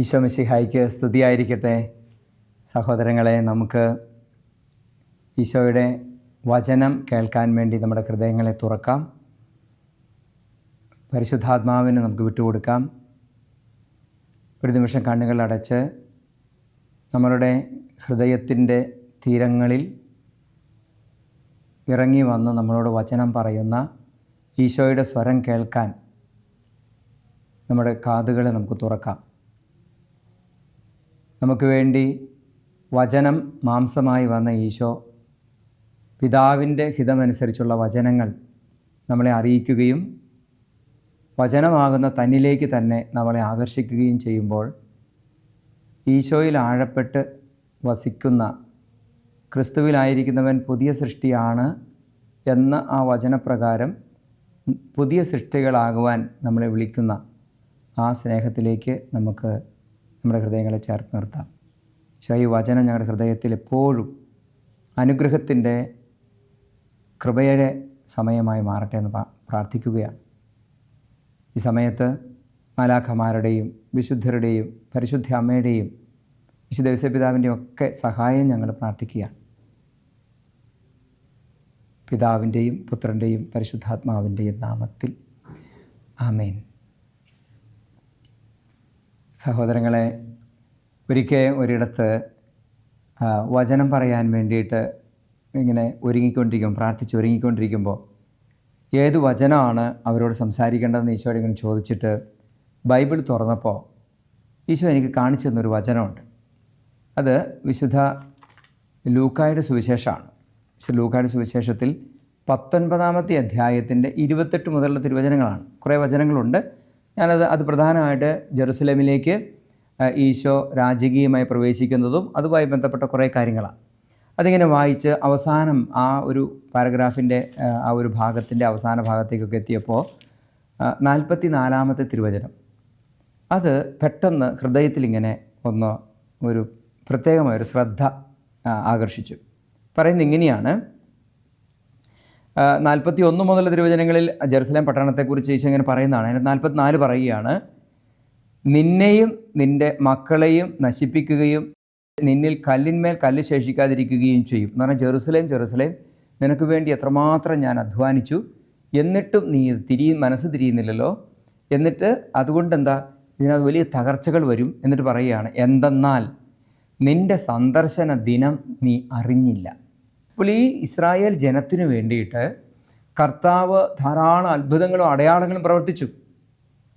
ഈശോ മിശിഹായ്ക്ക് സ്തുതിയായിരിക്കട്ടെ. സഹോദരങ്ങളെ, നമുക്ക് ഈശോയുടെ വചനം കേൾക്കാൻ വേണ്ടി നമ്മുടെ ഹൃദയങ്ങളെ തുറക്കാം. പരിശുദ്ധാത്മാവിന് നമുക്ക് വിട്ടുകൊടുക്കാം. ഒരു നിമിഷം കണ്ണുകൾ അടച്ച് നമ്മളുടെ ഹൃദയത്തിൻ്റെ തീരങ്ങളിൽ ഇറങ്ങി വന്ന് നമ്മളോട് വചനം പറയുന്ന ഈശോയുടെ സ്വരം കേൾക്കാൻ നമ്മുടെ കാതുകളെ നമുക്ക് തുറക്കാം. നമുക്ക് വേണ്ടി വചനം മാംസമായി വന്ന ഈശോ പിതാവിൻ്റെ ഹിതമനുസരിച്ചുള്ള വചനങ്ങൾ നമ്മളെ അറിയിക്കുകയും വചനമാകുന്ന തന്നിലേക്ക് തന്നെ നമ്മളെ ആകർഷിക്കുകയും ചെയ്യുമ്പോൾ ഈശോയിൽ ആഴപ്പെട്ട് വസിക്കുന്ന ക്രിസ്തുവിലായിരിക്കുന്നവൻ പുതിയ സൃഷ്ടിയാണ് എന്ന ആ വചനപ്രകാരം പുതിയ സൃഷ്ടികളാകുവാൻ നമ്മളെ വിളിക്കുന്ന ആ സ്നേഹത്തിലേക്ക് നമുക്ക് നമ്മുടെ ഹൃദയങ്ങളെ ചേർത്ത് നിർത്താം. ഈശോ, ഈ വചനം ഞങ്ങളുടെ ഹൃദയത്തിൽ എപ്പോഴും അനുഗ്രഹത്തിൻ്റെ കൃപയുടെ സമയമായി മാറട്ടെ എന്ന് പ്രാർത്ഥിക്കുകയാണ്. ഈ സമയത്ത് മാലാഖമാരുടെയും വിശുദ്ധരുടെയും പരിശുദ്ധ അമ്മയുടെയും വിശുദ്ധ ഔസേപ്പിതാവിൻ്റെയും ഒക്കെ സഹായം ഞങ്ങൾ പ്രാർത്ഥിക്കുകയാണ്. പിതാവിൻ്റെയും പുത്രൻ്റെയും പരിശുദ്ധാത്മാവിൻ്റെയും നാമത്തിൽ ആമേൻ. സഹോദരങ്ങളെ, ഒരിക്കൽ ഒരിടത്ത് വചനം പറയാൻ വേണ്ടിയിട്ട് ഇങ്ങനെ പ്രാർത്ഥിച്ചൊരുങ്ങിക്കൊണ്ടിരിക്കുമ്പോൾ ഏത് വചനമാണ് അവരോട് സംസാരിക്കേണ്ടതെന്ന് ഈശോയോട് ഇങ്ങനെ ചോദിച്ചിട്ട് ബൈബിൾ തുറന്നപ്പോൾ ഈശോ എനിക്ക് കാണിച്ചു തന്നൊരു വചനമുണ്ട്. അത് വിശുദ്ധ ലൂക്കായുടെ സുവിശേഷമാണ്. ലൂക്കായുടെ സുവിശേഷത്തിൽ 19-ാമത്തെ അധ്യായത്തിൻ്റെ 28 മുതലുള്ള തിരുവചനങ്ങളാണ്. കുറേ വചനങ്ങളുണ്ട്. അത് പ്രധാനമായിട്ട് ജെറുസലേമിലേക്ക് ഈശോ രാജകീയമായി പ്രവേശിക്കുന്നതും അതുമായി ബന്ധപ്പെട്ട കുറേ കാര്യങ്ങളാണ്. അതിങ്ങനെ വായിച്ച് അവസാനം ആ ഒരു പാരഗ്രാഫിൻ്റെ ആ ഒരു ഭാഗത്തിൻ്റെ അവസാന ഭാഗത്തേക്കൊക്കെ എത്തിയപ്പോൾ 44-ാമത്തെ തിരുവചനം അത് പെട്ടെന്ന് ഹൃദയത്തിലിങ്ങനെ ഒരു പ്രത്യേകമായൊരു ശ്രദ്ധ ആകർഷിച്ചു. പറയുന്നത് ഇങ്ങനെയാണ്. 41 മുതൽ തിരുവചനങ്ങളിൽ ജെറുസലേം പട്ടണത്തെക്കുറിച്ച് ഈശോ ഇങ്ങനെ പറയുന്നതാണ്. അതിന് 44 പറയുകയാണ്: നിന്നെയും നിൻ്റെ മക്കളെയും നശിപ്പിക്കുകയും നിന്നിൽ കല്ലിന്മേൽ കല്ല് ശേഷിക്കാതിരിക്കുകയും ചെയ്യും. എന്ന് പറഞ്ഞാൽ, ജെറുസലേം നിനക്ക് വേണ്ടി എത്രമാത്രം ഞാൻ അധ്വാനിച്ചു, എന്നിട്ടും നീ മനസ്സ് തിരിയുന്നില്ലല്ലോ. എന്നിട്ട് അതുകൊണ്ട് ഇതിനകത്ത് വലിയ തകർച്ചകൾ വരും. എന്നിട്ട് പറയുകയാണ്, എന്തെന്നാൽ നിൻ്റെ സന്ദർശന ദിനം നീ അറിഞ്ഞില്ല. അപ്പോൾ ഈ ഇസ്രായേൽ ജനത്തിനു വേണ്ടിയിട്ട് കർത്താവ് ധാരാളം അത്ഭുതങ്ങളും അടയാളങ്ങളും പ്രവർത്തിച്ചു.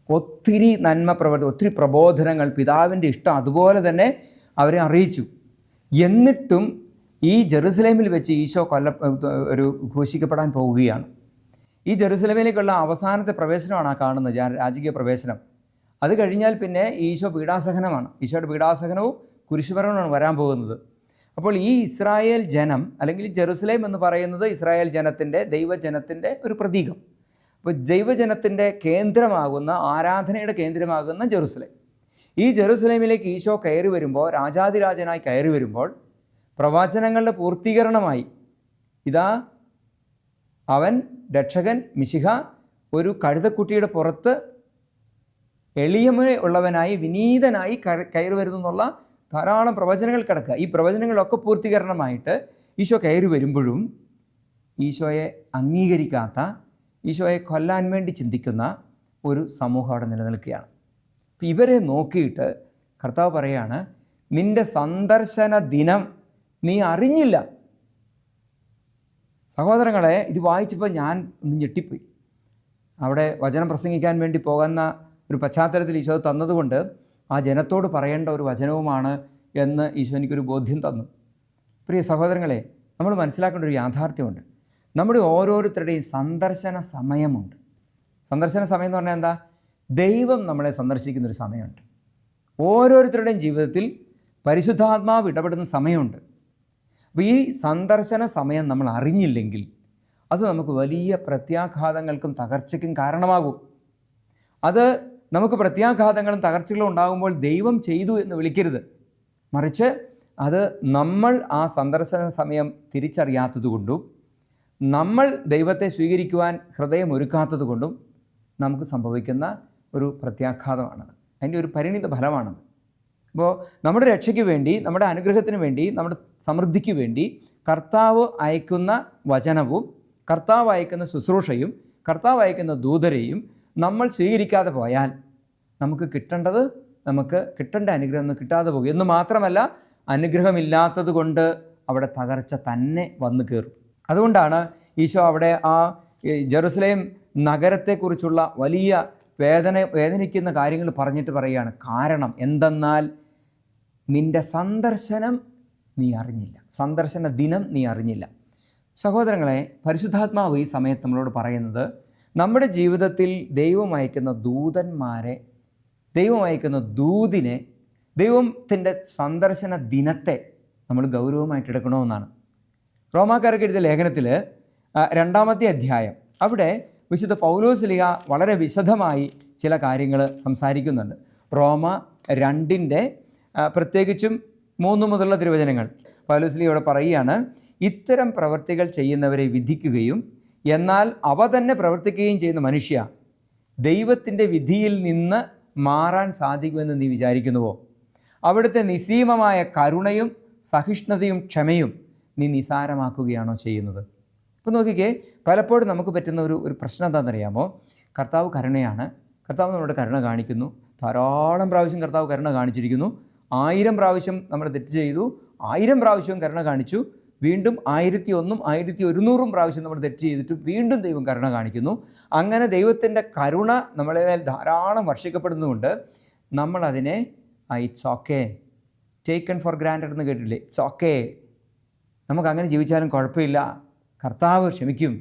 ഒത്തിരി നന്മ ഒത്തിരി പ്രബോധനങ്ങൾ, പിതാവിൻ്റെ ഇഷ്ടം അതുപോലെ തന്നെ അവരെ അറിയിച്ചു. എന്നിട്ടും ഈ ജെറുസലേമിൽ വെച്ച് ഈശോ ക്രൂശിക്കപ്പെടാൻ പോവുകയാണ്. ഈ ജെറുസലേമിലേക്കുള്ള അവസാനത്തെ പ്രവേശനമാണ് ആ കാണുന്നത്, രാജകീയ പ്രവേശനം. അത് കഴിഞ്ഞാൽ പിന്നെ ഈശോ പീഡാസഹനമാണ്. ഈശോയുടെ പീഡാസഹനവും കുരിശുമരണമാണ് വരാൻ പോകുന്നത്. അപ്പോൾ ഈ ഇസ്രായേൽ ജനം, അല്ലെങ്കിൽ ജെറുസലേം എന്ന് പറയുന്നത് ഇസ്രായേൽ ജനത്തിൻ്റെ, ദൈവജനത്തിൻ്റെ ഒരു പ്രതീകം. അപ്പോൾ ദൈവജനത്തിൻ്റെ കേന്ദ്രമാകുന്ന, ആരാധനയുടെ കേന്ദ്രമാകുന്ന ജെറുസലേം, ഈ ജെറുസലേമിലേക്ക് ഈശോ കയറി വരുമ്പോൾ, രാജാതിരാജനായി കയറി വരുമ്പോൾ, പ്രവചനങ്ങളുടെ പൂർത്തീകരണമായി ഇതാ അവൻ രക്ഷകൻ മിശിഹ ഒരു കഴുതക്കുട്ടിയുടെ പുറത്ത് എളിയമയുള്ളവനായി വിനീതനായി കയറി വരുന്നു എന്നുള്ള ധാരാളം പ്രവചനങ്ങൾ കിടക്കുക. ഈ പ്രവചനങ്ങളൊക്കെ പൂർത്തീകരണമായിട്ട് ഈശോ കയറി വരുമ്പോഴും ഈശോയെ അംഗീകരിക്കാത്ത, ഈശോയെ കൊല്ലാൻ വേണ്ടി ചിന്തിക്കുന്ന ഒരു സമൂഹം അവിടെ നിലനിൽക്കുകയാണ്. അപ്പം ഇവരെ നോക്കിയിട്ട് കർത്താവ് പറയാണ്, നിൻ്റെ സന്ദർശന ദിനം നീ അറിഞ്ഞില്ല. സഹോദരങ്ങളെ, ഇത് വായിച്ചപ്പോൾ ഞാൻ ഒന്ന് ഞെട്ടിപ്പോയി. അവിടെ വചനം പ്രസംഗിക്കാൻ വേണ്ടി പോകുന്ന ഒരു പശ്ചാത്തലത്തിൽ ഈശോ തന്നതുകൊണ്ട് ആ ജനത്തോട് പറയേണ്ട ഒരു വചനവുമാണ് എന്ന് ഈശോ എനിക്കൊരു ബോധ്യം തന്നു. പ്രിയ സഹോദരങ്ങളെ, നമ്മൾ മനസ്സിലാക്കേണ്ട ഒരു യാഥാർത്ഥ്യമുണ്ട്. നമ്മുടെ ഓരോരുത്തരുടെയും സന്ദർശന സമയമുണ്ട്. സന്ദർശന സമയം എന്ന് പറഞ്ഞാൽ ദൈവം നമ്മളെ സന്ദർശിക്കുന്നൊരു സമയമുണ്ട്. ഓരോരുത്തരുടെയും ജീവിതത്തിൽ പരിശുദ്ധാത്മാവ് ഇടപെടുന്ന സമയമുണ്ട്. അപ്പോൾ ഈ സന്ദർശന സമയം നമ്മൾ അറിഞ്ഞില്ലെങ്കിൽ അത് നമുക്ക് വലിയ പ്രത്യാഘാതങ്ങൾക്കും തകർച്ചയ്ക്കും കാരണമാകും. അത് നമുക്ക് പ്രത്യാഘാതങ്ങളും തകർച്ചകളും ഉണ്ടാകുമ്പോൾ ദൈവം ചെയ്തു എന്ന് വിളിക്കരുത്. മറിച്ച് അത് നമ്മൾ ആ സന്ദർശന സമയം തിരിച്ചറിയാത്തതുകൊണ്ടും നമ്മൾ ദൈവത്തെ സ്വീകരിക്കുവാൻ ഹൃദയം ഒരുക്കാത്തത് കൊണ്ടും നമുക്ക് സംഭവിക്കുന്ന ഒരു പ്രത്യാഘാതമാണത്. അതിൻ്റെ ഒരു പരിണിത ഫലമാണത്. അപ്പോൾ നമ്മുടെ രക്ഷയ്ക്ക് വേണ്ടി, നമ്മുടെ അനുഗ്രഹത്തിന് വേണ്ടി, നമ്മുടെ സമൃദ്ധിക്ക് വേണ്ടി കർത്താവ് അയക്കുന്ന വചനവും കർത്താവ് അയക്കുന്ന ശുശ്രൂഷയും കർത്താവ് അയക്കുന്ന ദൂതരെയും നമ്മൾ സ്വീകരിക്കാതെ പോയാൽ നമുക്ക് കിട്ടേണ്ട അനുഗ്രഹം ഒന്നും കിട്ടാതെ പോകും. എന്ന് മാത്രമല്ല, അനുഗ്രഹമില്ലാത്തത് കൊണ്ട് അവിടെ തകർച്ച തന്നെ വന്നു കയറും. അതുകൊണ്ടാണ് ഈശോ അവിടെ ആ ജെറുസലേം നഗരത്തെക്കുറിച്ചുള്ള വലിയ വേദനിക്കുന്ന കാര്യങ്ങൾ പറഞ്ഞിട്ട് പറയുകയാണ്. കാരണം എന്തെന്നാൽ നിൻ്റെ സന്ദർശനം നീ അറിഞ്ഞില്ല, സന്ദർശന ദിനം നീ അറിഞ്ഞില്ല. സഹോദരങ്ങളെ, പരിശുദ്ധാത്മാവ് ഈ സമയത്ത് നമ്മളോട് പറയുന്നത്, നമ്മുടെ ജീവിതത്തിൽ ദൈവം അയക്കുന്ന ദൂതന്മാരെ, ദൈവം അയക്കുന്ന ദൂതിനെ, ദൈവത്തിൻ്റെ സന്ദർശന ദിനത്തെ നമ്മൾ ഗൗരവമായിട്ട് എടുക്കണമെന്നാണ്. റോമാക്കാർക്ക് എഴുതിയ ലേഖനത്തിൽ 2-ാമത്തെ അധ്യായം, അവിടെ വിശുദ്ധ പൗലോസ്ലീഹ വളരെ വിശദമായി ചില കാര്യങ്ങൾ സംസാരിക്കുന്നുണ്ട്. റോമ 2 പ്രത്യേകിച്ചും 3 മുതലുള്ള തിരുവചനങ്ങൾ പൗലോസ്ലീഹയോടെ പറയുകയാണ്, ഇത്തരം പ്രവൃത്തികൾ ചെയ്യുന്നവരെ വിധിക്കുകയും എന്നാൽ അവ തന്നെ പ്രവർത്തിക്കുകയും ചെയ്യുന്ന മനുഷ്യ, ദൈവത്തിൻ്റെ വിധിയിൽ നിന്ന് മാറാൻ സാധിക്കുമെന്ന് നീ വിചാരിക്കുന്നുവോ? അവിടുത്തെ നിസ്സീമമായ കരുണയും സഹിഷ്ണുതയും ക്ഷമയും നീ നിസാരമാക്കുകയാണോ ചെയ്യുന്നത്? അപ്പോൾ നോക്കിക്കേ, പലപ്പോഴും നമുക്ക് പറ്റുന്ന ഒരു പ്രശ്നം എന്താണെന്നറിയാമോ? കർത്താവ് കരുണയാണ്, കർത്താവ് നമ്മളോട് കരുണ കാണിക്കുന്നു, ധാരാളം പ്രാവശ്യം കർത്താവ് കരുണ കാണിച്ചിരിക്കുന്നു. 1000 പ്രാവശ്യം നമ്മൾ തെറ്റ് ചെയ്തു, 1000 പ്രാവശ്യവും കരുണ കാണിച്ചു. വീണ്ടും 1001 1100 പ്രാവശ്യം നമ്മൾ തെറ്റ് ചെയ്തിട്ട് വീണ്ടും ദൈവം കരുണ കാണിക്കുന്നു. അങ്ങനെ ദൈവത്തിൻ്റെ കരുണ നമ്മളെ മേൽ ധാരാളം വർഷിക്കപ്പെടുന്നതുകൊണ്ട് നമ്മളതിനെ it's okay, taken four granted എന്ന് കേട്ടില്ലേ? ഇറ്റ്സ് ഓക്കെ, നമുക്കങ്ങനെ ജീവിച്ചാലും കുഴപ്പമില്ല, കർത്താവ് ക്ഷമിക്കും.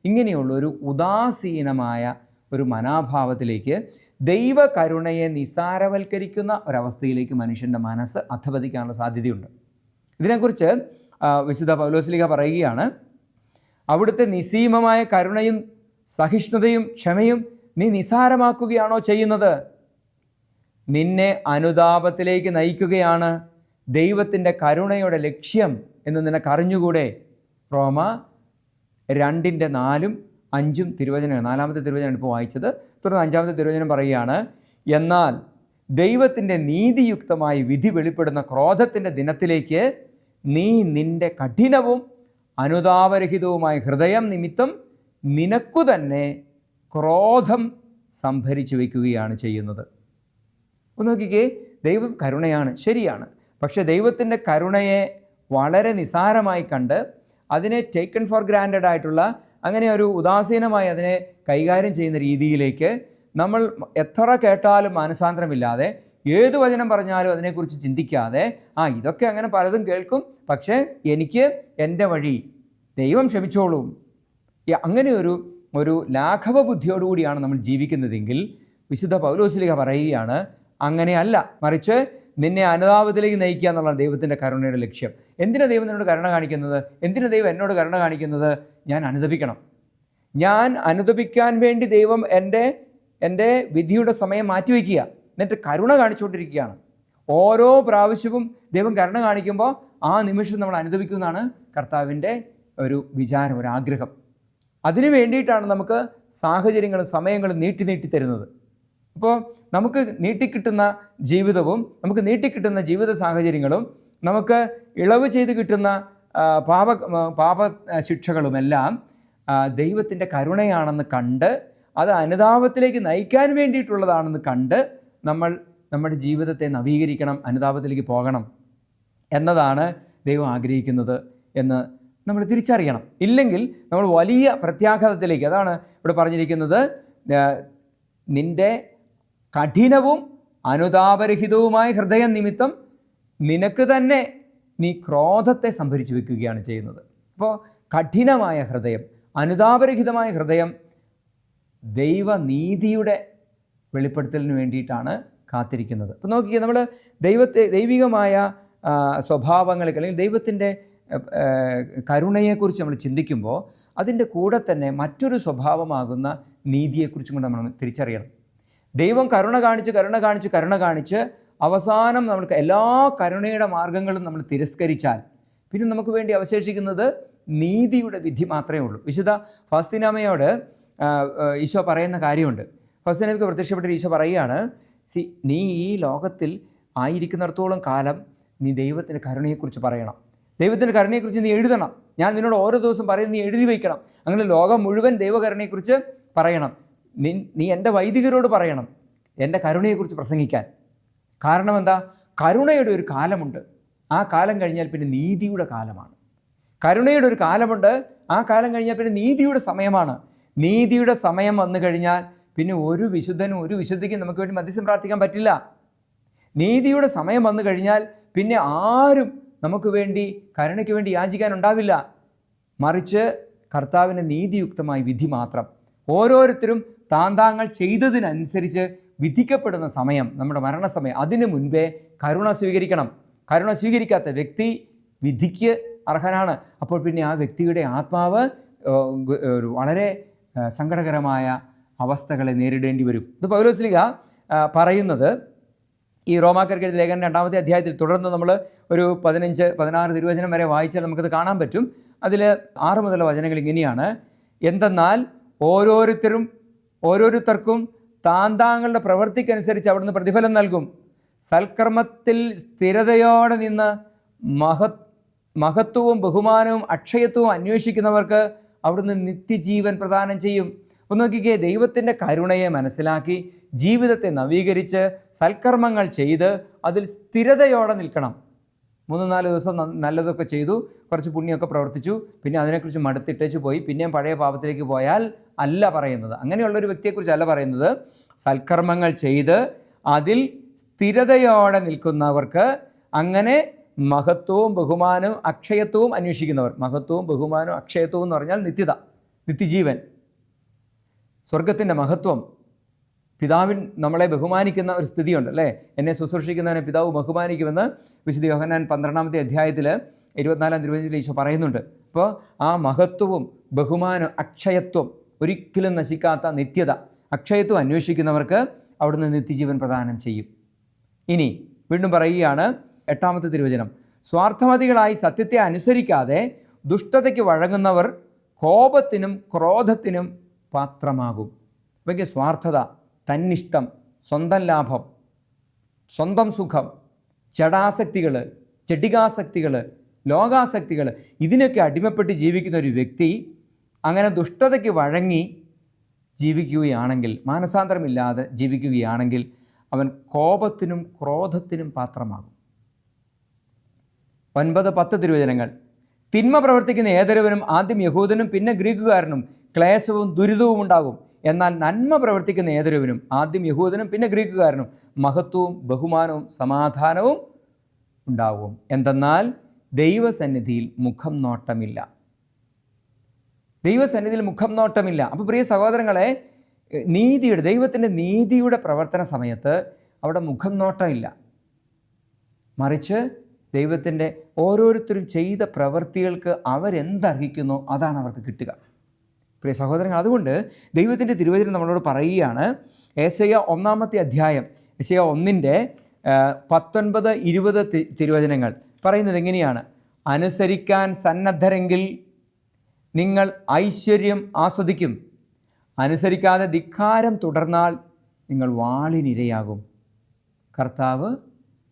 ഇങ്ങനെയുള്ളൊരു ഉദാസീനമായ ഒരു മനോഭാവത്തിലേക്ക്, ദൈവ കരുണയെ നിസാരവൽക്കരിക്കുന്ന ഒരവസ്ഥയിലേക്ക് മനുഷ്യൻ്റെ മനസ്സ് അധപതിക്കാനുള്ള സാധ്യതയുണ്ട്. ഇതിനെക്കുറിച്ച് വിശുദ്ധ പൗലോസ്ലീഹ പറയുകയാണ്, അവിടുത്തെ നിസ്സീമമായ കരുണയും സഹിഷ്ണുതയും ക്ഷമയും നീ നിസാരമാക്കുകയാണോ ചെയ്യുന്നത്? നിന്നെ അനുതാപത്തിലേക്ക് നയിക്കുകയാണ് ദൈവത്തിൻ്റെ കരുണയുടെ ലക്ഷ്യം എന്ന് നിനക്കറിഞ്ഞുകൂടെ? റോമ 2:4, 5 തിരുവചനം, 4-ാമത്തെ തിരുവചനം ഇപ്പോൾ വായിച്ചത്. തുടർന്ന് 5-ാമത്തെ തിരുവചനം പറയുകയാണ്, എന്നാൽ ദൈവത്തിൻ്റെ നീതിയുക്തമായി വിധി വെളിപ്പെടുന്ന ക്രോധത്തിൻ്റെ ദിനത്തിലേക്ക് നീ നിൻ്റെ കഠിനവും അനുതാപരഹിതവുമായ ഹൃദയം നിമിത്തം നിനക്കു തന്നെ ക്രോധം സംഭരിച്ചു വയ്ക്കുകയാണ് ചെയ്യുന്നത്. ഒന്ന് നോക്കിക്കേ, ദൈവം കരുണയാണ്, ശരിയാണ്. പക്ഷേ ദൈവത്തിൻ്റെ കരുണയെ വളരെ നിസാരമായി കണ്ട് അതിനെ ടേക്കൺ ഫോർ ഗ്രാൻഡഡ് ആയിട്ടുള്ള, അങ്ങനെ ഒരു ഉദാസീനമായി അതിനെ കൈകാര്യം ചെയ്യുന്ന രീതിയിലേക്ക് നമ്മൾ എത്ര കേട്ടാലും മാനസാന്തരമില്ലാതെ, ഏത് വചനം പറഞ്ഞാലും അതിനെക്കുറിച്ച് ചിന്തിക്കാതെ, ഇതൊക്കെ അങ്ങനെ പലതും കേൾക്കും, പക്ഷേ എനിക്ക് എൻ്റെ വഴി, ദൈവം ക്ഷമിച്ചോളും, അങ്ങനെ ഒരു ലാഘവ ബുദ്ധിയോടുകൂടിയാണ് നമ്മൾ ജീവിക്കുന്നതെങ്കിൽ വിശുദ്ധ പൗലോസ്ലീഹ പറയുകയാണ്, അങ്ങനെയല്ല, മറിച്ച് നിന്നെ അനുതാപത്തിലേക്ക് നയിക്കുക എന്നുള്ളതാണ് ദൈവത്തിൻ്റെ കരുണയുടെ ലക്ഷ്യം. എന്തിനാണ് ദൈവം എന്നോട് കരുണ കാണിക്കുന്നത്? എന്തിനാണ് ദൈവം എന്നോട് കരുണ കാണിക്കുന്നത്? ഞാൻ അനുതപിക്കണം. ഞാൻ അനുതപിക്കാൻ വേണ്ടി ദൈവം എൻ്റെ വിധിയുടെ സമയം മാറ്റിവെക്കുക, എന്നിട്ട് കരുണ കാണിച്ചുകൊണ്ടിരിക്കുകയാണ്. ഓരോ പ്രാവശ്യവും ദൈവം കരുണ കാണിക്കുമ്പോൾ ആ നിമിഷം നമ്മൾ അനുതപിക്കുമെന്നാണ് കർത്താവിൻ്റെ ഒരു വിചാരം, ഒരു ആഗ്രഹം. അതിനു വേണ്ടിയിട്ടാണ് നമുക്ക് സാഹചര്യങ്ങളും സമയങ്ങളും നീട്ടി തരുന്നത്. അപ്പോൾ നമുക്ക് നീട്ടിക്കിട്ടുന്ന ജീവിതവും നമുക്ക് നീട്ടിക്കിട്ടുന്ന ജീവിത സാഹചര്യങ്ങളും നമുക്ക് ഇളവ് ചെയ്ത് കിട്ടുന്ന പാപ ശിക്ഷകളുമെല്ലാം ദൈവത്തിൻ്റെ കരുണയാണെന്ന് കണ്ട്, അത് അനുതാപത്തിലേക്ക് നയിക്കാൻ വേണ്ടിയിട്ടുള്ളതാണെന്ന് കണ്ട് നമ്മൾ നമ്മുടെ ജീവിതത്തെ നവീകരിക്കണം, അനുതാപത്തിലേക്ക് പോകണം എന്നതാണ് ദൈവം ആഗ്രഹിക്കുന്നത് എന്ന് നമ്മൾ തിരിച്ചറിയണം. ഇല്ലെങ്കിൽ നമ്മൾ വലിയ പ്രത്യാഘാതത്തിലേക്ക്, അതാണ് ഇവിടെ പറഞ്ഞിരിക്കുന്നത്, നിൻ്റെ കഠിനവും അനുതാപരഹിതവുമായ ഹൃദയം നിമിത്തം നിനക്ക് തന്നെ നീ ക്രോധത്തെ സംഭരിച്ചു വെക്കുകയാണ് ചെയ്യുന്നത്. അപ്പോൾ കഠിനമായ ഹൃദയം, അനുതാപരഹിതമായ ഹൃദയം ദൈവനീതിയുടെ വെളിപ്പെടുത്തലിന് വേണ്ടിയിട്ടാണ് കാത്തിരിക്കുന്നത്. അപ്പോൾ നോക്കിയേ, നമ്മൾ ദൈവികമായ സ്വഭാവങ്ങൾക്ക് അല്ലെങ്കിൽ ദൈവത്തിൻ്റെ കരുണയെക്കുറിച്ച് നമ്മൾ ചിന്തിക്കുമ്പോൾ അതിൻ്റെ കൂടെ തന്നെ മറ്റൊരു സ്വഭാവമാകുന്ന നീതിയെക്കുറിച്ചും കൂടെ നമ്മൾ തിരിച്ചറിയണം. ദൈവം കരുണ കാണിച്ച് അവസാനം നമുക്ക് എല്ലാ കരുണയുടെ മാർഗങ്ങളും നമ്മൾ തിരസ്കരിച്ചാൽ പിന്നെ നമുക്ക് വേണ്ടി അവശേഷിക്കുന്നത് നീതിയുടെ വിധി മാത്രമേ ഉള്ളൂ. വിശുദ്ധ ഫൗസ്തീനാമയോട് ഈശോ പറയുന്ന കാര്യമുണ്ട്. ഫൗസ്തീനാമയ്ക്ക് പ്രത്യക്ഷപ്പെട്ടിട്ട് ഈശോ പറയുകയാണ്, നീ ഈ ലോകത്തിൽ ആയിരിക്കുന്നിടത്തോളം കാലം നീ ദൈവത്തിൻ്റെ കരുണയെക്കുറിച്ച് പറയണം. ദൈവത്തിൻ്റെ കരുണയെക്കുറിച്ച് നീ എഴുതണം. ഞാൻ നിന്നോട് ഓരോ ദിവസം പറയുന്നത് നീ എഴുതി വയ്ക്കണം. അങ്ങനെ ലോകം മുഴുവൻ ദൈവകരുണയെക്കുറിച്ച് പറയണം. നീ എൻ്റെ വൈദികരോട് പറയണം എൻ്റെ കരുണയെക്കുറിച്ച് പ്രസംഗിക്കാൻ. കാരണം എന്താ? കരുണയുടെ ഒരു കാലമുണ്ട്. ആ കാലം കഴിഞ്ഞാൽ പിന്നെ നീതിയുടെ കാലമാണ്. കരുണയുടെ ഒരു കാലമുണ്ട്. ആ കാലം കഴിഞ്ഞാൽ പിന്നെ നീതിയുടെ സമയമാണ്. നീതിയുടെ സമയം വന്നു കഴിഞ്ഞാൽ പിന്നെ ഒരു വിശുദ്ധനും ഒരു വിശുദ്ധിക്കും നമുക്ക് വേണ്ടി മധ്യസ്ഥം പ്രാർത്ഥിക്കാൻ പറ്റില്ല. നീതിയുടെ സമയം വന്നു കഴിഞ്ഞാൽ പിന്നെ ആരും നമുക്ക് വേണ്ടി കരുണയ്ക്ക് വേണ്ടി യാചിക്കാനുണ്ടാവില്ല. മറിച്ച് കർത്താവിൻ്റെ നീതിയുക്തമായ വിധി മാത്രം. ഓരോരുത്തരും താന്താങ്ങൾ ചെയ്തതിനനുസരിച്ച് വിധിക്കപ്പെടുന്ന സമയം, നമ്മുടെ മരണസമയം. അതിനു മുൻപേ കരുണ സ്വീകരിക്കണം. കരുണ സ്വീകരിക്കാത്ത വ്യക്തി വിധിക്ക് അർഹനാണ്. അപ്പോൾ പിന്നെ ആ വ്യക്തിയുടെ ആത്മാവ് ഒരു വളരെ സങ്കടകരമായ അവസ്ഥകളെ നേരിടേണ്ടി വരും. ഇത് പൗലോസ്ലീഹ പറയുന്നത് ഈ റോമാക്കാർക്ക് എഴുതിയ ലേഖനം 2-ാമത്തെ അധ്യായത്തിൽ. തുടർന്ന് നമ്മൾ ഒരു 15-16 തിരുവചനം വരെ വായിച്ചാൽ നമുക്കത് കാണാൻ പറ്റും. അതിൽ 6 മുതലുള്ള വചനങ്ങൾ ഇങ്ങനെയാണ്: എന്തെന്നാൽ ഓരോരുത്തർക്കും താന്താങ്ങളുടെ പ്രവൃത്തിക്കനുസരിച്ച് അവിടുന്ന് പ്രതിഫലം നൽകും. സൽക്കർമ്മത്തിൽ സ്ഥിരതയോടെ നിന്ന് മഹത്വവും ബഹുമാനവും അക്ഷയത്വവും അന്വേഷിക്കുന്നവർക്ക് അവിടുന്ന് നിത്യജീവൻ പ്രദാനം ചെയ്യും. അപ്പോൾ നോക്കിക്കേ, ദൈവത്തിൻ്റെ കരുണയെ മനസ്സിലാക്കി ജീവിതത്തെ നവീകരിച്ച് സൽക്കർമ്മങ്ങൾ ചെയ്ത് അതിൽ സ്ഥിരതയോടെ നിൽക്കണം. 3-4 ദിവസം നല്ലതൊക്കെ ചെയ്തു, കുറച്ച് പുണ്യമൊക്കെ പ്രവർത്തിച്ചു, പിന്നെ അതിനെക്കുറിച്ച് മടുത്തിട്ടേച്ച് പോയി പിന്നെയും പഴയ പാപത്തിലേക്ക് പോയാൽ അല്ല പറയുന്നത്. അങ്ങനെയുള്ളൊരു വ്യക്തിയെക്കുറിച്ചല്ല പറയുന്നത്. സൽക്കർമ്മങ്ങൾ ചെയ്ത് അതിൽ സ്ഥിരതയോടെ നിൽക്കുന്നവർക്ക്, അങ്ങനെ മഹത്വവും ബഹുമാനവും അക്ഷയത്വവും അന്വേഷിക്കുന്നവർ. മഹത്വവും ബഹുമാനവും അക്ഷയത്വവും എന്ന് പറഞ്ഞാൽ നിത്യത, നിത്യജീവൻ, സ്വർഗത്തിൻ്റെ മഹത്വം. പിതാവിൻ നമ്മളെ ബഹുമാനിക്കുന്ന ഒരു സ്ഥിതിയുണ്ട് അല്ലേ? എന്നെ ശുശ്രൂഷിക്കുന്നവനെ പിതാവ് ബഹുമാനിക്കുമെന്ന് വിശുദ്ധ യോഹന്നാൻ 12-ാമത്തെ അധ്യായത്തിൽ 24-ാം തിരുവചനത്തിൽ ഈശോ പറയുന്നുണ്ട്. അപ്പോൾ ആ മഹത്വവും ബഹുമാനവും അക്ഷയത്വം, ഒരിക്കലും നശിക്കാത്ത നിത്യത, അക്ഷയത്വം അന്വേഷിക്കുന്നവർക്ക് അവിടുന്ന് നിത്യജീവൻ പ്രദാനം ചെയ്യും. ഇനി വീണ്ടും പറയുകയാണ് 8-ാമത്തെ തിരുവചനം: സ്വാർത്ഥമതികളായി സത്യത്തെ അനുസരിക്കാതെ ദുഷ്ടതയ്ക്ക് വഴങ്ങുന്നവർ കോപത്തിനും ക്രോധത്തിനും പാത്രമാകും. അപ്പോൾ സ്വാർത്ഥത, തന്നിഷ്ടം, സ്വന്തം ലാഭം, സ്വന്തം സുഖം, ജഡികാസക്തികൾ, ലോകാസക്തികൾ, ഇതിനൊക്കെ അടിമപ്പെട്ട് ജീവിക്കുന്ന ഒരു വ്യക്തി അങ്ങനെ ദുഷ്ടതയ്ക്ക് വഴങ്ങി ജീവിക്കുകയാണെങ്കിൽ, മാനസാന്തരമില്ലാതെ ജീവിക്കുകയാണെങ്കിൽ അവൻ കോപത്തിനും ക്രോധത്തിനും പാത്രമാകും. 9-10 തിരുവചനങ്ങൾ: തിന്മ പ്രവർത്തിക്കുന്ന ഏതൊരുവനും ആദ്യം യഹൂദനും പിന്നെ ഗ്രീക്കുകാരനും ക്ലേശവും ദുരിതവും ഉണ്ടാകും. എന്നാൽ നന്മ പ്രവർത്തിക്കുന്ന ഏതൊരുവനും ആദ്യം യഹൂദനും പിന്നെ ഗ്രീക്കുകാരനും മഹത്വവും ബഹുമാനവും സമാധാനവും ഉണ്ടാവും. എന്തെന്നാൽ ദൈവസന്നിധിയിൽ മുഖം നോട്ടമില്ല. ദൈവസന്നിധിയിൽ മുഖം നോട്ടമില്ല. അപ്പോൾ പ്രിയ സഹോദരങ്ങളെ, ദൈവത്തിൻ്റെ നീതിയുടെ പ്രവർത്തന സമയത്ത് അവിടെ മുഖം നോട്ടമില്ല. മറിച്ച് ദൈവത്തിൻ്റെ ഓരോരുത്തരും ചെയ്ത പ്രവൃത്തികൾക്ക് അവരെന്തർഹിക്കുന്നോ അതാണ് അവർക്ക് കിട്ടുക. പ്രിയ സഹോദരങ്ങൾ, അതുകൊണ്ട് ദൈവത്തിൻ്റെ തിരുവചനം നമ്മളോട് പറയുകയാണ്. യെശയ്യാ 1-ാമത്തെ അധ്യായം, യെശയ്യാ 1-19-20 തിരുവചനങ്ങൾ പറയുന്നത് എങ്ങനെയാണ്: അനുസരിക്കാൻ സന്നദ്ധരെങ്കിൽ നിങ്ങൾ ഐശ്വര്യം ആസ്വദിക്കും. അനുസരിക്കാതെ ധിക്കാരം തുടർന്നാൽ നിങ്ങൾ വാളിനിരയാകും. കർത്താവ്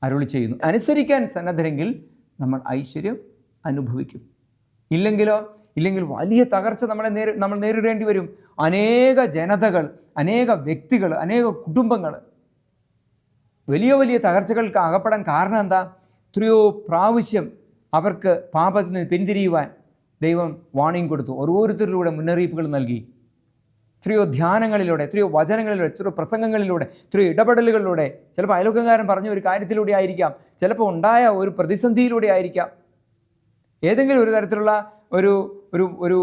അരുളി ചെയ്യുന്നു. അനുസരിക്കാൻ സന്നദ്ധരെങ്കിൽ നമ്മൾ ഐശ്വര്യം അനുഭവിക്കും. ഇല്ലെങ്കിൽ വലിയ തകർച്ച നമ്മൾ നേരിടേണ്ടി വരും. അനേക ജനതകൾ, അനേക വ്യക്തികൾ, അനേക കുടുംബങ്ങൾ വലിയ വലിയ തകർച്ചകൾക്ക് അകപ്പെടാൻ കാരണം എന്താ? എത്രയോ പ്രാവശ്യം അവർക്ക് പാപത്തിൽ നിന്ന് പിന്തിരിയുവാൻ ദൈവം വാണിംഗ് കൊടുത്തു. ഓരോരുത്തരിലൂടെ മുന്നറിയിപ്പുകൾ നൽകി. എത്രയോ ധ്യാനങ്ങളിലൂടെ, എത്രയോ വചനങ്ങളിലൂടെ, എത്രയോ പ്രസംഗങ്ങളിലൂടെ, എത്രയോ ഇടപെടലുകളിലൂടെ, ചിലപ്പോൾ അയൽവക്കക്കാരൻ പറഞ്ഞ ഒരു കാര്യത്തിലൂടെ ആയിരിക്കാം, ചിലപ്പോൾ ഉണ്ടായ ഒരു പ്രതിസന്ധിയിലൂടെ ആയിരിക്കാം, ഏതെങ്കിലും ഒരു തരത്തിലുള്ള ഒരു ഒരു ഒരു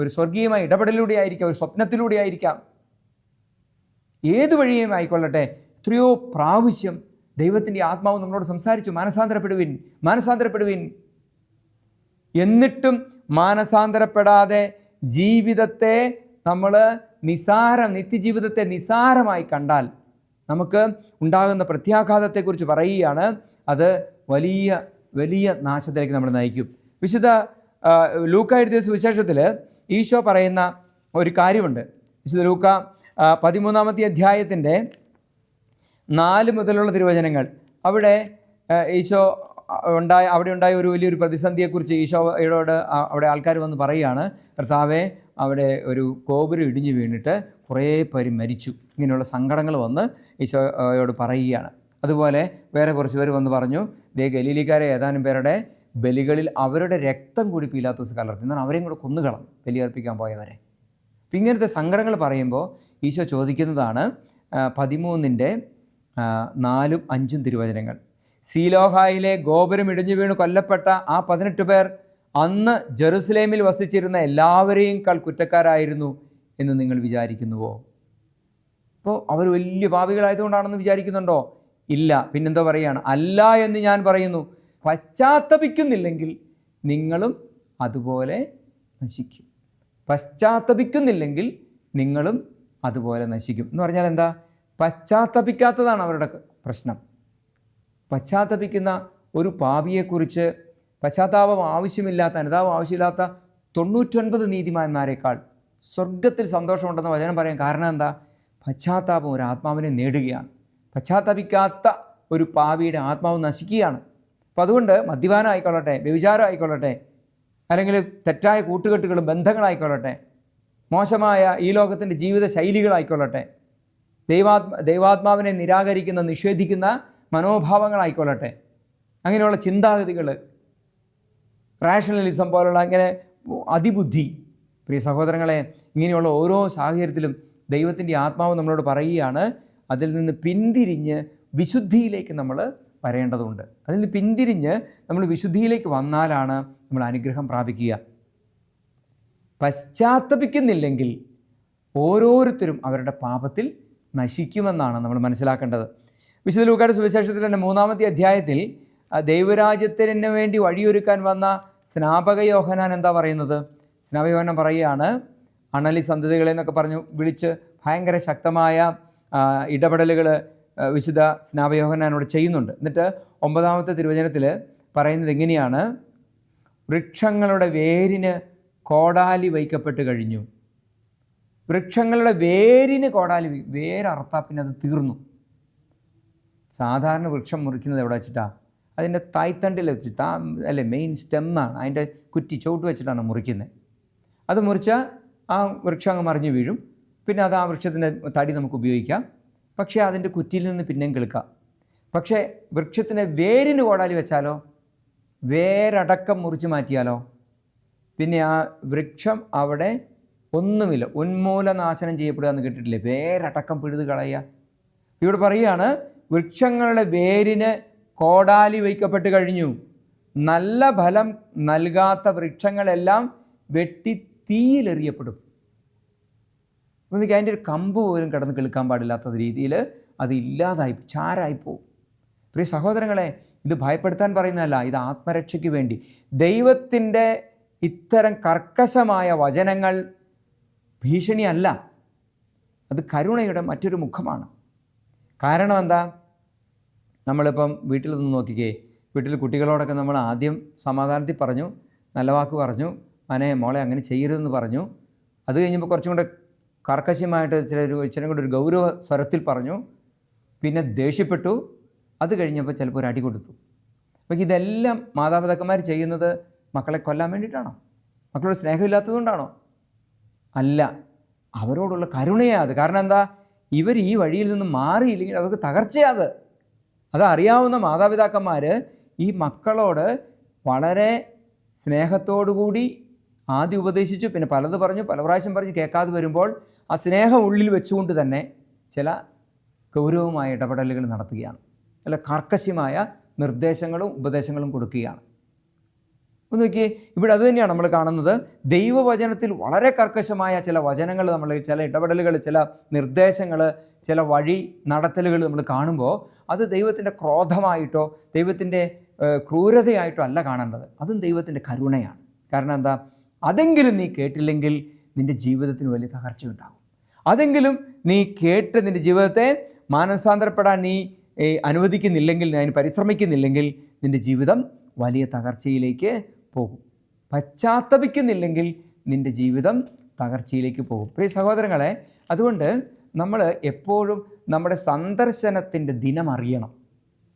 ഒരു സ്വർഗീയമായ ഇടപെടലിലൂടെ ആയിരിക്കാം, ഒരു സ്വപ്നത്തിലൂടെ ആയിരിക്കാം, ഏത് വഴിയും ആയിക്കൊള്ളട്ടെ. എത്രയോ പ്രാവശ്യം ദൈവത്തിൻ്റെ ആത്മാവ് നമ്മളോട് സംസാരിച്ചു, മാനസാന്തരപ്പെടുവിൻ. എന്നിട്ടും മാനസാന്തരപ്പെടാതെ ജീവിതത്തെ നമ്മൾ നിത്യജീവിതത്തെ നിസാരമായി കണ്ടാൽ നമുക്ക് ഉണ്ടാകുന്ന പ്രത്യാഘാതത്തെക്കുറിച്ച് പറയുകയാണ്. അത് വലിയ വലിയ നാശത്തിലേക്ക് നമ്മൾ നയിക്കും. വിശുദ്ധ ലൂക്ക എഴുതിയ സുവിശേഷത്തിൽ ഈശോ പറയുന്ന ഒരു കാര്യമുണ്ട്. വിശുദ്ധ ലൂക്ക 13-ാമത്തെ അധ്യായത്തിൻ്റെ 4 മുതലുള്ള തിരുവചനങ്ങൾ. അവിടെ ഈശോ അവിടെ ഉണ്ടായ ഒരു വലിയൊരു പ്രതിസന്ധിയെക്കുറിച്ച് ഈശോയോട് അവിടെ ആൾക്കാർ വന്ന് പറയുകയാണ്, കർത്താവേ, അവിടെ ഒരു ഗോപുരം ഇടിഞ്ഞു വീണിട്ട് കുറേ പേര് മരിച്ചു. ഇങ്ങനെയുള്ള സങ്കടങ്ങൾ വന്ന് ഈശോയോട് പറയുകയാണ്. അതുപോലെ വേറെ കുറച്ച് പേര് വന്ന് പറഞ്ഞു, ഗലീലിക്കാരെ ഏതാനും പേരുടെ ബലികളിൽ അവരുടെ രക്തം കൂടി പീലാത്തോസ് കലർത്തി, എന്നാൽ അവരെയും കൂടെ കൊന്നുകളഞ്ഞു ബലിയർപ്പിക്കാൻ പോയവരെ. അപ്പം ഇങ്ങനത്തെ സങ്കടങ്ങൾ പറയുമ്പോൾ ഈശോ ചോദിക്കുന്നതാണ് 13:4-5 തിരുവചനങ്ങൾ. സീലോഹായിലെ ഗോപുരം ഇടിഞ്ഞു വീണ് കൊല്ലപ്പെട്ട ആ 18 പേർ അന്ന് ജെറുസലേമിൽ വസിച്ചിരുന്ന എല്ലാവരെയും കുറ്റക്കാരായിരുന്നു എന്ന് നിങ്ങൾ വിചാരിക്കുന്നുവോ? അപ്പോൾ അവർ വലിയ പാപികളായതുകൊണ്ടാണെന്ന് വിചാരിക്കുന്നുണ്ടോ? ഇല്ല. പിന്നെന്തോ പറയുകയാണ്, അല്ല എന്ന് ഞാൻ പറയുന്നു, പശ്ചാത്തപിക്കുന്നില്ലെങ്കിൽ നിങ്ങളും അതുപോലെ നശിക്കും. പശ്ചാത്തപിക്കുന്നില്ലെങ്കിൽ നിങ്ങളും അതുപോലെ നശിക്കും എന്ന് പറഞ്ഞാൽ എന്താ? പശ്ചാത്തപിക്കാത്തതാണ് അവരുടെ പ്രശ്നം. പശ്ചാത്തപിക്കുന്ന ഒരു പാപിയെക്കുറിച്ച് പശ്ചാത്താപം ആവശ്യമില്ലാത്ത, അനുതാപം ആവശ്യമില്ലാത്ത 99 നീതിമാന്മാരെക്കാൾ സ്വർഗത്തിൽ സന്തോഷമുണ്ടെന്ന് വചനം പറയാൻ കാരണം എന്താ? പശ്ചാത്താപം ഒരു ആത്മാവിനെ നേടുകയാണ്. പശ്ചാത്തപിക്കാത്ത ഒരു പാപിയുടെ ആത്മാവ് നശിക്കുകയാണ്. അപ്പം അതുകൊണ്ട് മദ്യപാനം ആയിക്കൊള്ളട്ടെ, വ്യഭിചാരം ആയിക്കൊള്ളട്ടെ, അല്ലെങ്കിൽ തെറ്റായ കൂട്ടുകെട്ടുകളും ബന്ധങ്ങളായിക്കൊള്ളട്ടെ, മോശമായ ഈ ലോകത്തിൻ്റെ ജീവിത ശൈലികളായിക്കൊള്ളട്ടെ, ദൈവാത്മാവിനെ നിരാകരിക്കുന്ന, നിഷേധിക്കുന്ന മനോഭാവങ്ങളായിക്കൊള്ളട്ടെ, അങ്ങനെയുള്ള ചിന്താഗതികൾ, റാഷണലിസം പോലുള്ള അങ്ങനെ അതിബുദ്ധി, പ്രിയ സഹോദരങ്ങളെ, ഇങ്ങനെയുള്ള ഓരോ സാഹചര്യത്തിലും ദൈവത്തിൻ്റെ ആത്മാവ് നമ്മളോട് പറയുകയാണ്, അതിൽ നിന്ന് പിന്തിരിഞ്ഞ് വിശുദ്ധിയിലേക്ക് നമ്മൾ വരേണ്ടതുണ്ട്. അതിൽ നിന്ന് പിന്തിരിഞ്ഞ് നമ്മൾ വിശുദ്ധിയിലേക്ക് വന്നാലാണ് നമ്മൾ അനുഗ്രഹം പ്രാപിക്കുക. പശ്ചാത്തപിക്കുന്നില്ലെങ്കിൽ ഓരോരുത്തരും അവരുടെ പാപത്തിൽ നശിക്കുമെന്നാണ് നമ്മൾ മനസ്സിലാക്കേണ്ടത്. വിശുദ്ധ ലൂക്കായുടെ സുവിശേഷത്തിൽ തന്നെ 3-ാമത്തെ അധ്യായത്തിൽ ദൈവരാജ്യത്തിന് വേണ്ടി വഴിയൊരുക്കാൻ വന്ന സ്നാപക യോഹന്നാൻ എന്താ പറയുന്നത്? സ്നാപക യോഹന്നാൻ പറയുകയാണ്, അണലി സന്തതികളെ എന്നൊക്കെ പറഞ്ഞു വിളിച്ച് ഭയങ്കര ശക്തമായ ഇടപെടലുകൾ വിശുദ്ധ സ്നാപക യോഹന്നാനോട് ചെയ്യുന്നുണ്ട്. എന്നിട്ട് 9-ാമത്തെ തിരുവചനത്തിൽ പറയുന്നത് എങ്ങനെയാണ്? വൃക്ഷങ്ങളുടെ വേരിന് കോടാലി വയ്ക്കപ്പെട്ട് കഴിഞ്ഞു. വൃക്ഷങ്ങളുടെ വേരിന് കോടാലി, വേരറുത്താൽ പിന്നെ അത് തീർന്നു. സാധാരണ വൃക്ഷം മുറിക്കുന്നത് എവിടെ വെച്ചിട്ടാണ്? അതിൻ്റെ തായ്തണ്ടിൽ വെച്ച്, അല്ലേ, മെയിൻ സ്റ്റെമ്മാണ്, അതിൻ്റെ കുറ്റി ചോട്ട് വെച്ചിട്ടാണ് മുറിക്കുന്നത്. അത് മുറിച്ചാൽ ആ വൃക്ഷം അങ്ങ് മറിഞ്ഞു വീഴും. പിന്നെ അത് ആ വൃക്ഷത്തിൻ്റെ തടി നമുക്ക് ഉപയോഗിക്കാം, പക്ഷേ അതിൻ്റെ കുറ്റിയിൽ നിന്ന് പിന്നെയും കിളുക്കാം. പക്ഷേ വൃക്ഷത്തിൻ്റെ വേരിന് കോടാലി വെച്ചാലോ, വേരടക്കം മുറിച്ച് മാറ്റിയാലോ, പിന്നെ ആ വൃക്ഷം അവിടെ ഒന്നുമില്ല, ഉന്മൂലനാശനം ചെയ്യപ്പെടുക എന്ന് കേട്ടിട്ടില്ലേ? വേരടക്കം പിഴുത് കളയുക. ഇവിടെ പറയുകയാണ്, വൃക്ഷങ്ങളുടെ വേരിന് കോടാലി വയ്ക്കപ്പെട്ട് കഴിഞ്ഞു. നല്ല ഫലം നൽകാത്ത വൃക്ഷങ്ങളെല്ലാം വെട്ടി തീയിലെറിയപ്പെടും. അപ്പോൾ എനിക്ക് അതിൻ്റെ ഒരു കമ്പ് പോലും കിടന്ന് കിളുക്കാൻ പാടില്ലാത്ത രീതിയിൽ അത് ഇല്ലാതായി, ചാരായിപ്പോവും. പ്രിയ സഹോദരങ്ങളെ, ഇത് ഭയപ്പെടുത്താൻ പറയുന്നതല്ല, ഇത് ആത്മരക്ഷയ്ക്ക് വേണ്ടി. ദൈവത്തിൻ്റെ ഇത്തരം കർക്കശമായ വചനങ്ങൾ ഭീഷണിയല്ല, അത് കരുണയുടെ മറ്റൊരു മുഖമാണ്. കാരണം എന്താ? നമ്മളിപ്പം വീട്ടിൽ നിന്ന് നോക്കിക്കേ, വീട്ടിൽ കുട്ടികളോടൊക്കെ നമ്മൾ ആദ്യം സമാധാനത്തിൽ പറഞ്ഞു, നല്ല വാക്ക് പറഞ്ഞു, മോളെ അങ്ങനെ ചെയ്യരുതെന്ന് പറഞ്ഞു. അത് കഴിഞ്ഞപ്പോൾ കുറച്ചും കൂടെ കർക്കശമായിട്ട് ഇച്ചിരി കൂടെ ഒരു ഗൗരവ സ്വരത്തിൽ പറഞ്ഞു, പിന്നെ ദേഷ്യപ്പെട്ടു, അത് കഴിഞ്ഞപ്പോൾ ചിലപ്പോൾ ഒരു അടി കൊടുത്തു. അപ്പോൾ ഇതെല്ലാം മാതാപിതാക്കന്മാർ ചെയ്യുന്നത് മക്കളെ കൊല്ലാൻ വേണ്ടിയിട്ടാണോ? മക്കളോട് സ്നേഹമില്ലാത്തതുകൊണ്ടാണോ? അല്ല, അവരോടുള്ള കരുണയാണ് അത്. കാരണം എന്താ? ഇവർ ഈ വഴിയിൽ നിന്ന് മാറിയില്ലെങ്കിൽ അവർക്ക് തകർച്ചയാത്. അതറിയാവുന്ന മാതാപിതാക്കന്മാർ ഈ മക്കളോട് വളരെ സ്നേഹത്തോടുകൂടി ആദ്യം ഉപദേശിച്ചു, പിന്നെ പലത് പറഞ്ഞു, പല പ്രാവശ്യം പറഞ്ഞ് കേൾക്കാതെ വരുമ്പോൾ ആ സ്നേഹം ഉള്ളിൽ വെച്ചുകൊണ്ട് തന്നെ ചില ഗൗരവമായ ഇടപെടലുകൾ നടത്തുകയാണ്, അല്ല കർക്കശമായ നിർദ്ദേശങ്ങളും ഉപദേശങ്ങളും കൊടുക്കുകയാണ്. ഒന്ന് നോക്കിയേ, ഇവിടെ അത് തന്നെയാണ് നമ്മൾ കാണുന്നത്. ദൈവവചനത്തിൽ വളരെ കർക്കശമായ ചില വചനങ്ങൾ, നമ്മൾ ചില ഇടപെടലുകൾ, ചില നിർദ്ദേശങ്ങൾ, ചില വഴി നടത്തലുകൾ നമ്മൾ കാണുമ്പോൾ അത് ദൈവത്തിൻ്റെ ക്രോധമായിട്ടോ ദൈവത്തിൻ്റെ ക്രൂരതയായിട്ടോ അല്ല കാണേണ്ടത്. അതും ദൈവത്തിൻ്റെ കരുണയാണ്. കാരണം എന്താ? അതെങ്കിലും നീ കേട്ടില്ലെങ്കിൽ നിൻ്റെ ജീവിതത്തിന് വലിയ തകർച്ചയുണ്ടാകും. അതെങ്കിലും നീ കേട്ട് നിൻ്റെ ജീവിതത്തെ മാനസാന്തരപ്പെടാൻ നീ അനുവദിക്കുന്നില്ലെങ്കിൽ, നീ അതിന് പരിശ്രമിക്കുന്നില്ലെങ്കിൽ നിൻ്റെ ജീവിതം വലിയ തകർച്ചയിലേക്ക് പോകും. പശ്ചാത്തപിക്കുന്നില്ലെങ്കിൽ നിൻ്റെ ജീവിതം തകർച്ചയിലേക്ക് പോകും. പ്രിയ സഹോദരങ്ങളെ, അതുകൊണ്ട് നമ്മൾ എപ്പോഴും നമ്മുടെ സന്ദർശനത്തിൻ്റെ ദിനം അറിയണം.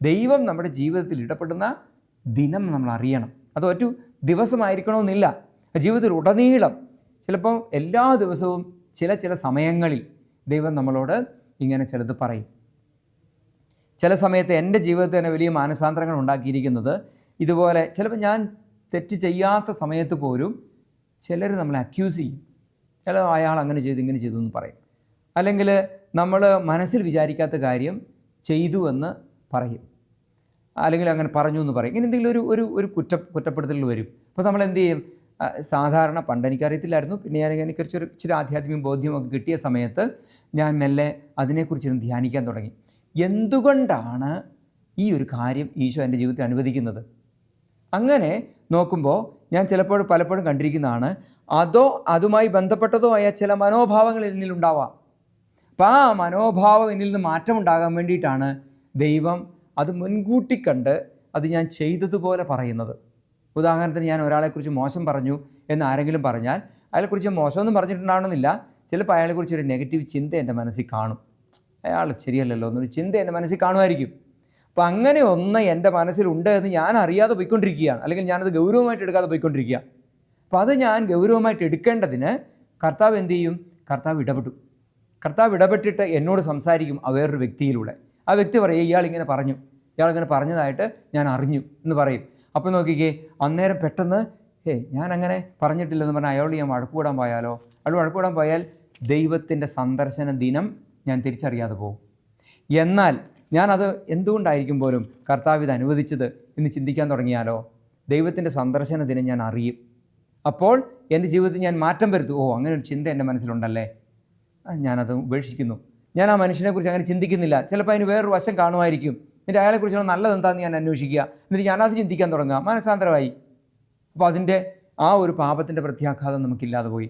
ദൈവം നമ്മുടെ ജീവിതത്തിൽ ഇടപെടുന്ന ദിനം നമ്മൾ അറിയണം. അത് ഒരു ദിവസമായിരിക്കണമെന്നില്ല. ജീവിതത്തിൽ ഉടനീളം, ചിലപ്പോൾ എല്ലാ ദിവസവും ചില സമയങ്ങളിൽ ദൈവം നമ്മളോട് ഇങ്ങനെ ചിലത് പറയും. ചില സമയത്ത് എൻ്റെ ജീവിതത്തിൽ തന്നെ വലിയ മാനസാന്തരങ്ങൾ ഉണ്ടാക്കിയിരിക്കുന്നത് ഇതുപോലെ. ചിലപ്പോൾ ഞാൻ തെറ്റ് ചെയ്യാത്ത സമയത്ത് പോലും ചിലർ നമ്മളെ അക്യൂസ് ചെയ്യും. ചില അയാൾ അങ്ങനെ ചെയ്തു ഇങ്ങനെ ചെയ്തു എന്ന് പറയും. അല്ലെങ്കിൽ നമ്മൾ മനസ്സിൽ വിചാരിക്കാത്ത കാര്യം ചെയ്തു എന്ന് പറയും, അല്ലെങ്കിൽ അങ്ങനെ പറഞ്ഞു എന്ന് പറയും. ഇങ്ങനെ എന്തെങ്കിലും ഒരു കുറ്റപ്പെടുത്തൽ വരും. അപ്പോൾ നമ്മൾ എന്ത് ചെയ്യും? സാധാരണ പണ്ട് എനിക്കറിയത്തില്ലായിരുന്നു, പിന്നെ എനിക്കൊരു ഇച്ചിരി ആധ്യാത്മിക ബോധ്യമൊക്കെ കിട്ടിയ സമയത്ത് ഞാൻ മെല്ലെ അതിനെക്കുറിച്ചൊന്ന് ധ്യാനിക്കാൻ തുടങ്ങി. എന്തുകൊണ്ടാണ് ഈ ഒരു കാര്യം ഈശോ എൻ്റെ ജീവിതത്തിൽ അനുവദിക്കുന്നത്? അങ്ങനെ നോക്കുമ്പോൾ ഞാൻ പലപ്പോഴും കണ്ടിരിക്കുന്നതാണ്, അതോ അതുമായി ബന്ധപ്പെട്ടതോ ആയ ചില മനോഭാവങ്ങൾ എന്നിലുണ്ടാവാം. അപ്പോൾ ആ മനോഭാവം എന്നിൽ നിന്ന് മാറ്റമുണ്ടാകാൻ വേണ്ടിയിട്ടാണ് ദൈവം അത് മുൻകൂട്ടി കണ്ട് അത് ഞാൻ ചെയ്തതുപോലെ പറയുന്നത്. ഉദാഹരണത്തിന്, ഞാൻ ഒരാളെക്കുറിച്ച് മോശം പറഞ്ഞു എന്ന് ആരെങ്കിലും പറഞ്ഞാൽ അയാളെക്കുറിച്ച് മോശമൊന്നും പറഞ്ഞിട്ടുണ്ടാവണമെന്നില്ല, ചിലപ്പോൾ അയാളെക്കുറിച്ച് ഒരു നെഗറ്റീവ് ചിന്ത എൻ്റെ മനസ്സിൽ കാണും. അയാൾ ശരിയല്ലല്ലോ എന്നൊരു ചിന്ത എൻ്റെ മനസ്സിൽ കാണുമായിരിക്കും. അപ്പോൾ അങ്ങനെ ഒന്ന് എൻ്റെ മനസ്സിലുണ്ട് എന്ന് ഞാൻ അറിയാതെ പോയിക്കൊണ്ടിരിക്കുകയാണ്, അല്ലെങ്കിൽ ഞാനത് ഗൗരവമായിട്ട് എടുക്കാതെ പോയിക്കൊണ്ടിരിക്കുക. അപ്പോൾ അത് ഞാൻ ഗൗരവമായിട്ട് എടുക്കേണ്ടതിന് കർത്താവ് എന്ത് ചെയ്യും? കർത്താവ് ഇടപെട്ടിട്ട് എന്നോട് സംസാരിക്കും വേറൊരു വ്യക്തിയിലൂടെ. ആ വ്യക്തി പറയും, ഇയാളിങ്ങനെ പറഞ്ഞതായിട്ട് ഞാൻ അറിഞ്ഞു എന്ന് പറയും. അപ്പോൾ നോക്കിക്കേ, അന്നേരം പെട്ടെന്ന് ഞാനങ്ങനെ പറഞ്ഞിട്ടില്ലെന്ന് പറഞ്ഞാൽ അയാളോട് ഞാൻ വഴക്കുകൂടാൻ പോയാലോ? അയാൾ വഴക്കുകൂടാൻ പോയാൽ ദൈവത്തിൻ്റെ സന്ദർശന ദിനം ഞാൻ തിരിച്ചറിയാതെ പോകും. എന്നാൽ ഞാനത് എന്തുകൊണ്ടായിരിക്കും പോലും കർത്താവ് ഇത് അനുവദിച്ചത് എന്ന് ചിന്തിക്കാൻ തുടങ്ങിയാലോ, ദൈവത്തിൻ്റെ സന്ദർശന ദിനം ഞാൻ അറിയും. അപ്പോൾ എൻ്റെ ജീവിതത്തിൽ ഞാൻ മാറ്റം വരുത്തും. അങ്ങനെ ഒരു ചിന്ത എൻ്റെ മനസ്സിലുണ്ടല്ലേ, ഞാനത് ഉപേക്ഷിക്കുന്നു. ഞാൻ ആ മനുഷ്യനെക്കുറിച്ച് അങ്ങനെ ചിന്തിക്കുന്നില്ല. ചിലപ്പോൾ അതിന് വേറൊരു വശം കാണുമായിരിക്കും. എന്നിട്ട് അയാളെക്കുറിച്ചുള്ള നല്ലതെന്താണെന്ന് ഞാൻ അന്വേഷിക്കുക, എന്നിട്ട് ഞാനത് ചിന്തിക്കാൻ തുടങ്ങുക, മനസാന്തരമായി. അപ്പോൾ അതിൻ്റെ ആ ഒരു പാപത്തിൻ്റെ പ്രത്യാഘാതം നമുക്കില്ലാതെ പോയി.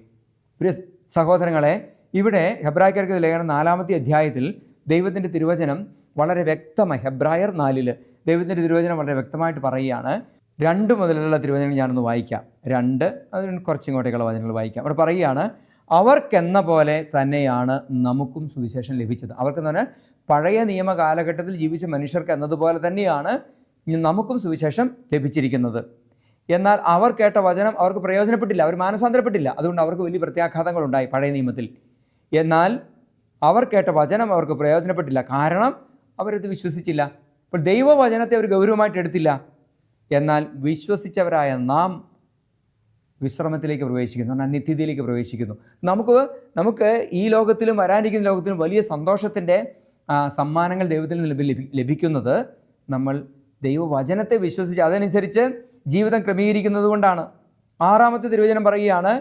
പ്രിയ സഹോദരങ്ങളെ, ഇവിടെ ഹെബ്രായർക്ക് ലേഖനം 4-ാമത്തെ അധ്യായത്തിൽ ദൈവത്തിൻ്റെ തിരുവചനം വളരെ വ്യക്തമായി, ഹെബ്രായർ 4 ദൈവത്തിൻ്റെ തിരുവചനം വളരെ വ്യക്തമായിട്ട് പറയുകയാണ്. 2 മുതലുള്ള തിരുവചനങ്ങൾ ഞാനൊന്ന് വായിക്കാം. 2 അതിന് കുറച്ചിങ്ങോട്ടേക്കുള്ള വചനങ്ങൾ വായിക്കാം. അവിടെ പറയുകയാണ്, അവർക്കെന്ന പോലെ തന്നെയാണ് നമുക്കും സുവിശേഷം ലഭിച്ചത്. അവർക്കെന്ന് പറഞ്ഞാൽ പഴയ നിയമ കാലഘട്ടത്തിൽ ജീവിച്ച മനുഷ്യർക്ക് എന്നതുപോലെ തന്നെയാണ് നമുക്കും സുവിശേഷം ലഭിച്ചിരിക്കുന്നത്. എന്നാൽ അവർ കേട്ട വചനം അവർക്ക് പ്രയോജനപ്പെട്ടില്ല, അവർ മാനസാന്തരപ്പെട്ടില്ല. അതുകൊണ്ട് അവർക്ക് വലിയ പ്രത്യാഘാതങ്ങളുണ്ടായി പഴയ നിയമത്തിൽ. എന്നാൽ അവർ കേട്ട വചനം അവർക്ക് പ്രയോജനപ്പെട്ടില്ല, കാരണം അവരത് വിശ്വസിച്ചില്ല. അപ്പോൾ ദൈവവചനത്തെ അവർ ഗൗരവമായിട്ട് എടുത്തില്ല. എന്നാൽ വിശ്വസിച്ചവരായ നാം വിശ്രമത്തിലേക്ക് പ്രവേശിക്കുന്നു, എന്നാൽ നിത്യതയിലേക്ക് പ്രവേശിക്കുന്നു. നമുക്ക് ഈ ലോകത്തിലും വരാനിരിക്കുന്ന ലോകത്തിലും വലിയ സന്തോഷത്തിൻ്റെ സമ്മാനങ്ങൾ ദൈവത്തിൽ നിന്ന് ലഭിക്കുന്നത് നമ്മൾ ദൈവവചനത്തെ വിശ്വസിച്ച് അതനുസരിച്ച് ജീവിതം ക്രമീകരിക്കുന്നത് കൊണ്ടാണ്. 6-ാമത്തെ തിരുവചനം പറയുകയാണ്,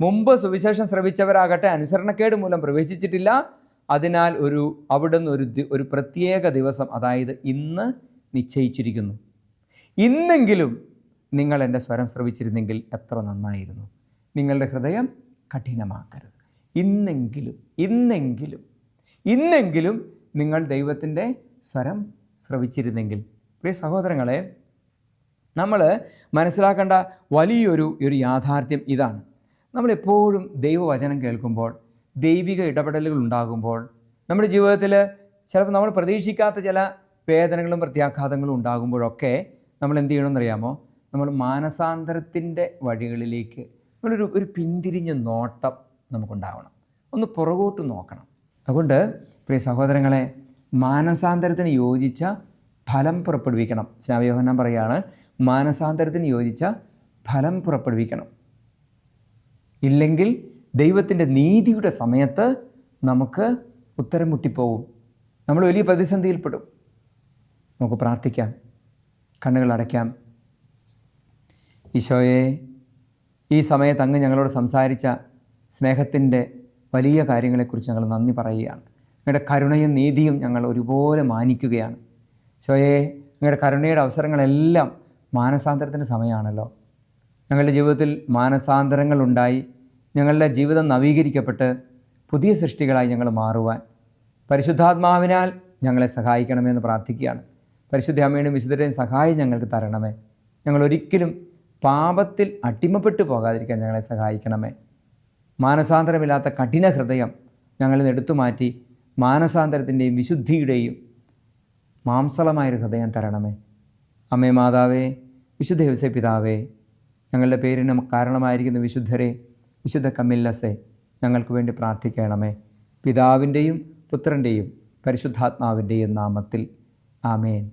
മുമ്പ് സുവിശേഷം ശ്രവിച്ചവരാകട്ടെ അനുസരണക്കേട് മൂലം പ്രവേശിച്ചിട്ടില്ല. അതിനാൽ അവിടുന്ന് ഒരു പ്രത്യേക ദിവസം, അതായത് ഇന്ന് നിശ്ചയിച്ചിരിക്കുന്നു. ഇന്നെങ്കിലും നിങ്ങൾ എൻ്റെ സ്വരം ശ്രവിച്ചിരുന്നെങ്കിൽ എത്ര നന്നായിരുന്നു. നിങ്ങളുടെ ഹൃദയം കഠിനമാക്കരുത്. ഇന്നെങ്കിലും നിങ്ങൾ ദൈവത്തിൻ്റെ സ്വരം ശ്രവിച്ചിരുന്നെങ്കിൽ. പ്രിയ സഹോദരങ്ങളെ, നമ്മൾ മനസ്സിലാക്കേണ്ട വലിയൊരു യാഥാർത്ഥ്യം ഇതാണ്. നമ്മളെപ്പോഴും ദൈവവചനം കേൾക്കുമ്പോൾ, ദൈവിക ഇടപെടലുകൾ ഉണ്ടാകുമ്പോൾ, നമ്മുടെ ജീവിതത്തിൽ ചിലപ്പോൾ നമ്മൾ പ്രതീക്ഷിക്കാത്ത ചില വേദനകളും പ്രത്യാഘാതങ്ങളും ഉണ്ടാകുമ്പോഴൊക്കെ നമ്മൾ എന്ത് ചെയ്യണമെന്നറിയാമോ? നമ്മൾ മാനസാന്തരത്തിൻ്റെ വഴികളിലേക്ക് ഒരു പിന്തിരിഞ്ഞ നോട്ടം നമുക്കുണ്ടാവണം, ഒന്ന് പുറകോട്ട് നോക്കണം. അതുകൊണ്ട് പ്രിയ സഹോദരങ്ങളെ, മാനസാന്തരത്തിന് യോജിച്ച ഫലം പുറപ്പെടുവിക്കണം. സ്നാപക യോഹന്നാൻ പറയുകയാണ്, മാനസാന്തരത്തിന് യോജിച്ച ഫലം പുറപ്പെടുവിക്കണം. ഇല്ലെങ്കിൽ ദൈവത്തിൻ്റെ നീതിയുടെ സമയത്ത് നമുക്ക് ഉത്തരം മുട്ടിപ്പോവും, നമ്മൾ വലിയ പ്രതിസന്ധിയിൽപ്പെടും. നമുക്ക് പ്രാർത്ഥിക്കാം, കണ്ണുകൾ അടയ്ക്കാം. ഈശോയെ, ഈ സമയത്ത് അങ്ങ് ഞങ്ങളോട് സംസാരിച്ച സ്നേഹത്തിൻ്റെ വലിയ കാര്യങ്ങളെക്കുറിച്ച് ഞങ്ങൾ നന്ദി പറയുകയാണ്. നിങ്ങളുടെ കരുണയും നീതിയും ഞങ്ങൾ ഒരുപോലെ മാനിക്കുകയാണ്. ഈശോയെ, നിങ്ങളുടെ കരുണയുടെ അവസരങ്ങളെല്ലാം മാനസാന്തരത്തിൻ്റെ സമയമാണല്ലോ. ഞങ്ങളുടെ ജീവിതത്തിൽ മാനസാന്തരങ്ങളുണ്ടായി ഞങ്ങളുടെ ജീവിതം നവീകരിക്കപ്പെട്ട് പുതിയ സൃഷ്ടികളായി ഞങ്ങൾ മാറുവാൻ പരിശുദ്ധാത്മാവിനാൽ ഞങ്ങളെ സഹായിക്കണമെന്ന് പ്രാർത്ഥിക്കുകയാണ്. പരിശുദ്ധ അമ്മയുടെയും വിശുദ്ധരുടെയും സഹായം ഞങ്ങൾക്ക് തരണമേ. ഞങ്ങളൊരിക്കലും പാപത്തിൽ അടിമപ്പെട്ടു പോകാതിരിക്കാൻ ഞങ്ങളെ സഹായിക്കണമേ. മാനസാന്തരമില്ലാത്ത കഠിന ഹൃദയം ഞങ്ങളിൽ നിന്ന് എടുത്തു മാറ്റി മാനസാന്തരത്തിൻ്റെയും വിശുദ്ധിയുടെയും മാംസളമായൊരു ഹൃദയം തരണമേ. അമ്മേ മാതാവേ, വിശുദ്ധ യൗസേ പിതാവേ, ഞങ്ങളുടെ പേരിന് കാരണമായിരിക്കുന്ന വിശുദ്ധരെ, വിശുദ്ധ കമ്മില്ലസെ, ഞങ്ങൾക്ക് വേണ്ടി പ്രാർത്ഥിക്കണമേ. പിതാവിൻ്റെയും പുത്രൻ്റെയും പരിശുദ്ധാത്മാവിൻ്റെയും നാമത്തിൽ ആമേൻ.